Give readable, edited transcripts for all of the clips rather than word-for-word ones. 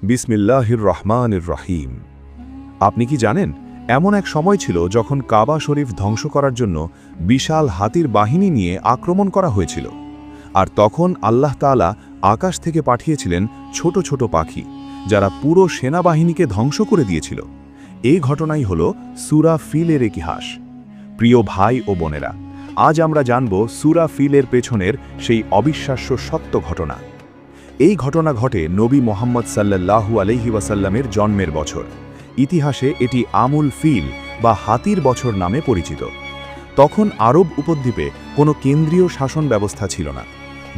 বিসমিল্লাহির রহমানির রহিম। আপনি কি জানেন, এমন এক সময় ছিল যখন কাবা শরীফ ধ্বংস করার জন্য বিশাল হাতির বাহিনী নিয়ে আক্রমণ করা হয়েছিল। আর তখন আল্লাহ তাআলা আকাশ থেকে পাঠিয়েছিলেন ছোট ছোট পাখি, যারা পুরো সেনাবাহিনীকে ধ্বংস করে দিয়েছিল। এই ঘটনাই হল সূরা ফিলের ইতিহাস। প্রিয় ভাই ও বোনেরা, আজ আমরা জানব সূরা ফিলের পেছনের সেই অবিশ্বাস্য সত্য ঘটনা। এই ঘটনা ঘটে নবী মুহাম্মদ সাল্লাল্লাহু আলাইহি ওয়াসাল্লামের জন্মের বছর। ইতিহাসে এটি আমুল ফিল বা হাতির বছর নামে পরিচিত। তখন আরব উপদ্বীপে কোনো কেন্দ্রীয় শাসন ব্যবস্থা ছিল না।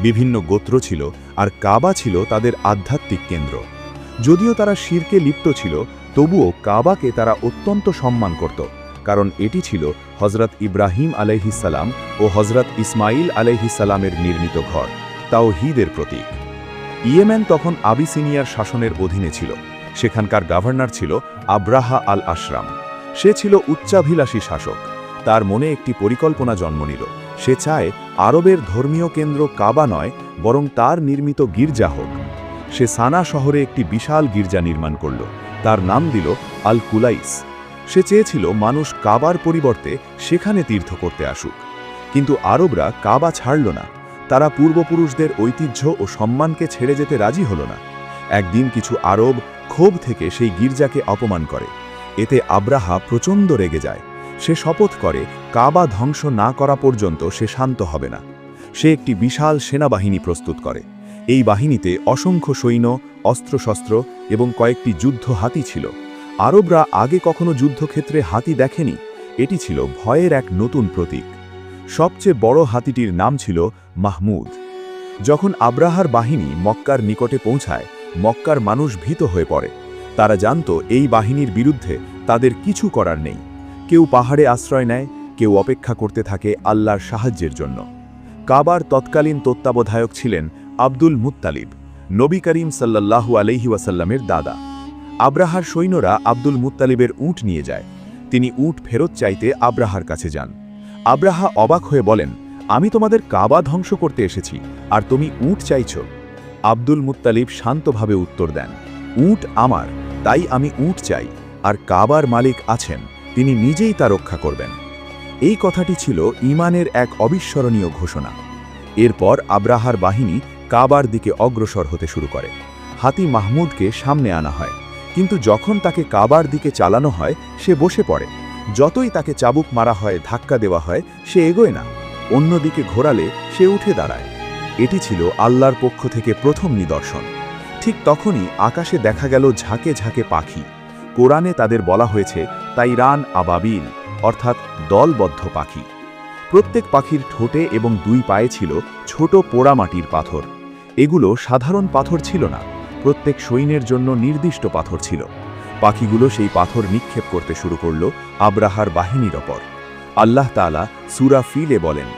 বিভিন্ন গোত্র ছিল, আর কাবা ছিল তাদের আধ্যাত্মিক কেন্দ্র। যদিও তারা শিরকে লিপ্ত ছিল, তবুও কাবাকে তারা অত্যন্ত সম্মান করত, কারণ এটি ছিল হযরত ইব্রাহিম আলাইহিস সালাম ও হযরত ইসমাইল আলাইহিস সালামের নির্মিত ঘর, তাওহীদের প্রতীক। ইয়েমেন তখন আবিসিনিয়ার শাসনের অধীনে ছিল। সেখানকার গভর্নর ছিল আব্রাহা আল আশরাম। সে ছিল উচ্চাভিলাষী শাসক। তার মনে একটি পরিকল্পনা জন্ম নিল। সে চায় আরবের ধর্মীয় কেন্দ্র কাবা নয়, বরং তার নির্মিত গির্জা হোক। সে সানা শহরে একটি বিশাল গির্জা নির্মাণ করল। তার নাম দিল আল কুলাইস। সে চেয়েছিল মানুষ কাবার পরিবর্তে সেখানে তীর্থ করতে আসুক। কিন্তু আরবরা কাবা ছাড়ল না। তারা পূর্বপুরুষদের ঐতিহ্য ও সম্মানকে ছেড়ে যেতে রাজি হল না। একদিন কিছু আরব ক্ষোভ থেকে সেই গির্জাকে অপমান করে। এতে আব্রাহা প্রচণ্ড রেগে যায়। সে শপথ করে কাবা ধ্বংস না করা পর্যন্ত সে শান্ত হবে না। সে একটি বিশাল সেনাবাহিনী প্রস্তুত করে। এই বাহিনীতে অসংখ্য সৈন্য, অস্ত্রশস্ত্র এবং কয়েকটি যুদ্ধ হাতি ছিল। আরবরা আগে কখনো যুদ্ধক্ষেত্রে হাতি দেখেনি। এটি ছিল ভয়ের এক নতুন প্রতীক। সবচেয়ে বড় হাতিটির নাম ছিল মাহমুদ। যখন আব্রাহার বাহিনী মক্কার নিকটে পৌঁছায়, মক্কার মানুষ ভীত হয়ে পড়ে। তারা জানত এই বাহিনীর বিরুদ্ধে তাদের কিছু করার নেই। কেউ পাহাড়ে আশ্রয় নেয়, কেউ অপেক্ষা করতে থাকে আল্লাহর সাহায্যের জন্য। কাবার তৎকালীন তত্ত্বাবধায়ক ছিলেন আব্দুল মুত্তালিব, নবী করিম সাল্লাল্লাহু আলাইহি ওয়াসাল্লামের দাদা। আব্রাহার সৈন্যরা আব্দুল মুত্তালিবের উট নিয়ে যায়। তিনি উট ফেরত চাইতে আব্রাহার কাছে যান। আব্রাহা অবাক হয়ে বলেন, আমি তোমাদের কাবা ধ্বংস করতে এসেছি, আর তুমি উট চাইছ? আব্দুল মুত্তালিব শান্তভাবে উত্তর দেন, উট আমার, তাই আমি উট চাই, আর কাবার মালিক আছেন, তিনি নিজেই তা রক্ষা করবেন। এই কথাটি ছিল ঈমানের এক অবিস্মরণীয় ঘোষণা। এরপর আব্রাহার বাহিনী কাবার দিকে অগ্রসর হতে শুরু করে। হাতি মাহমুদকে সামনে আনা হয়, কিন্তু যখন তাকে কাবার দিকে চালানো হয়, সে বসে পড়ে। যতই তাকে চাবুক মারা হয়, ধাক্কা দেওয়া হয়, সে এগোয় না। অন্যদিকে ঘোরালে সে উঠে দাঁড়ায়। এটি ছিল আল্লাহর পক্ষ থেকে প্রথম নিদর্শন। ঠিক তখনই আকাশে দেখা গেল ঝাঁকে ঝাঁকে পাখি। কোরআনে তাদের বলা হয়েছে তাইরান আবাবিল, অর্থাৎ দলবদ্ধ পাখি। প্রত্যেক পাখির ঠোঁটে এবং দুই পায়ে ছিল ছোট পোড়ামাটির পাথর। এগুলো সাধারণ পাথর ছিল না, প্রত্যেক সৈন্যের জন্য নির্দিষ্ট পাথর ছিল। পাখিগুলো সেই পাথর নিক্ষেপ করতে শুরু করল আব্রাহার বাহিনীর ওপর। আল্লাহ তাআলা সূরা ফিলে বলেন,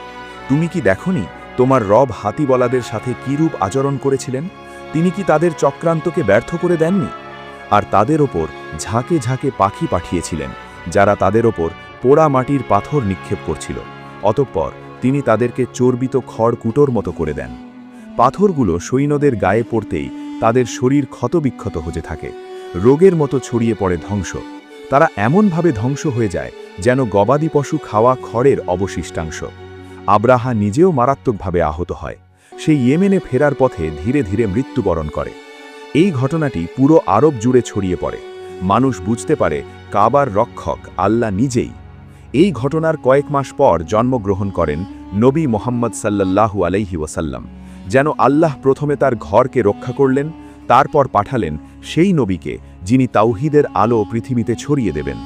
তুমি কি দেখনি তোমার রব হাতিবলাদের সাথে কিরূপ আচরণ করেছিলেন? তিনি কি তাদের চক্রান্তকে ব্যর্থ করে দেননি? আর তাদের ওপর ঝাঁকে ঝাঁকে পাখি পাঠিয়েছিলেন, যারা তাদের ওপর পোড়া মাটির পাথর নিক্ষেপ করছিল। অতঃপর তিনি তাদেরকে চর্বিত খড়কুটোর মতো করে দেন। পাথরগুলো সৈন্যদের গায়ে পড়তেই তাদের শরীর ক্ষতবিক্ষত হতে থাকে। রোগের মতো ছড়িয়ে পড়ে ধ্বংস। তারা এমনভাবে ধ্বংস হয়ে যায় যেন গবাদি পশু খাওয়া খড়ের অবশিষ্টাংশ। আব্রাহা নিজেও মারাত্মকভাবে আহত হয়। সে ইয়েমেনে ফেরার পথে ধীরে ধীরে মৃত্যুবরণ করে। এই ঘটনাটি পুরো আরব জুড়ে ছড়িয়ে পড়ে। মানুষ বুঝতে পারে কাবার রক্ষক আল্লাহ নিজেই। এই ঘটনার কয়েক মাস পর জন্মগ্রহণ করেন নবী মুহাম্মদ সাল্লাল্লাহু আলাইহি ওয়াসাল্লাম। যেন আল্লাহ প্রথমে তার ঘরকে রক্ষা করলেন, তারপর পাঠালেন সেই নবীকে, যিনি তাওহীদের আলো পৃথিবীতে ছড়িয়ে দেবেন।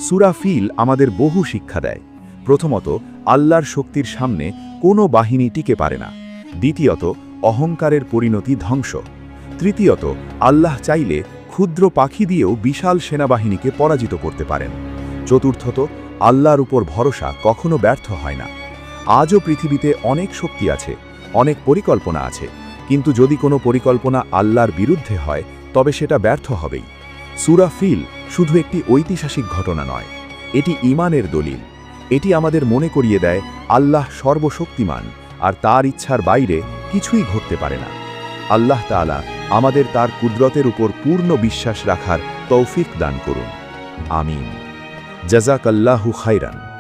সূরা ফিল আমাদের বহু শিক্ষা দেয়। প্রথমত, আল্লাহর শক্তির সামনে কোনো বাহিনী টিকে পারে না। দ্বিতীয়ত, অহংকারের পরিণতি ধ্বংস। তৃতীয়ত, আল্লাহ চাইলে ক্ষুদ্র পাখি দিয়েও বিশাল সেনাবাহিনীকে পরাজিত করতে পারেন। চতুর্থত, আল্লাহর উপর ভরসা কখনো ব্যর্থ হয় না। আজও পৃথিবীতে অনেক শক্তি আছে, অনেক পরিকল্পনা আছে, কিন্তু যদি কোনো পরিকল্পনা আল্লাহর বিরুদ্ধে হয়, তবে সেটা ব্যর্থ হবেই। সূরা ফিল শুধু একটি ঐতিহাসিক ঘটনা নয়, এটি ঈমানের দলিল। এটি আমাদের মনে করিয়ে দেয় আল্লাহ সর্বশক্তিমান, আর তার ইচ্ছার বাইরে কিছুই ঘটতে পারে না। আল্লাহ তাআলা আমাদের তার কুদরতের উপর পূর্ণ বিশ্বাস রাখার তৌফিক দান করুন। আমিন। জাযাকাল্লাহু খাইরান।